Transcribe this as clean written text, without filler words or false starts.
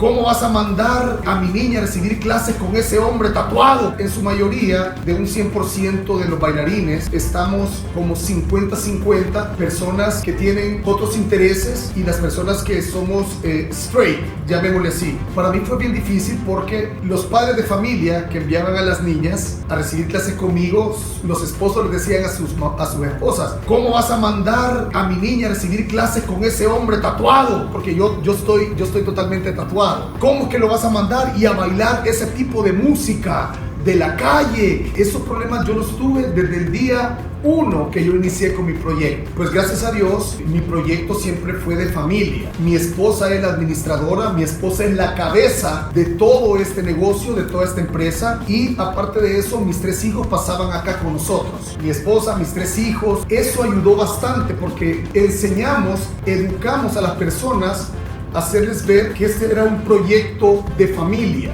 ¿Cómo vas a mandar a mi niña a recibir clases con ese hombre tatuado? En su mayoría, de un 100% de los bailarines, estamos como 50-50, personas que tienen otros intereses y las personas que somos straight, llamémosle así. Para mí fue bien difícil porque los padres de familia que enviaban a las niñas a recibir clases conmigo, los esposos les decían a sus esposas: ¿cómo vas a mandar a mi niña a recibir clases con ese hombre tatuado? Porque yo estoy totalmente tatuado. ¿Cómo es que lo vas a mandar y a bailar ese tipo de música de la calle? Esos problemas yo los tuve desde el día 1 que yo inicié con mi proyecto. Pues gracias a Dios, mi proyecto siempre fue de familia. Mi esposa es la administradora, mi esposa es la cabeza de todo este negocio, de toda esta empresa, y aparte de eso, mis 3 hijos pasaban acá con nosotros. Mi esposa, mis 3 hijos. Eso ayudó bastante porque educamos a las personas, hacerles ver que este era un proyecto de familia.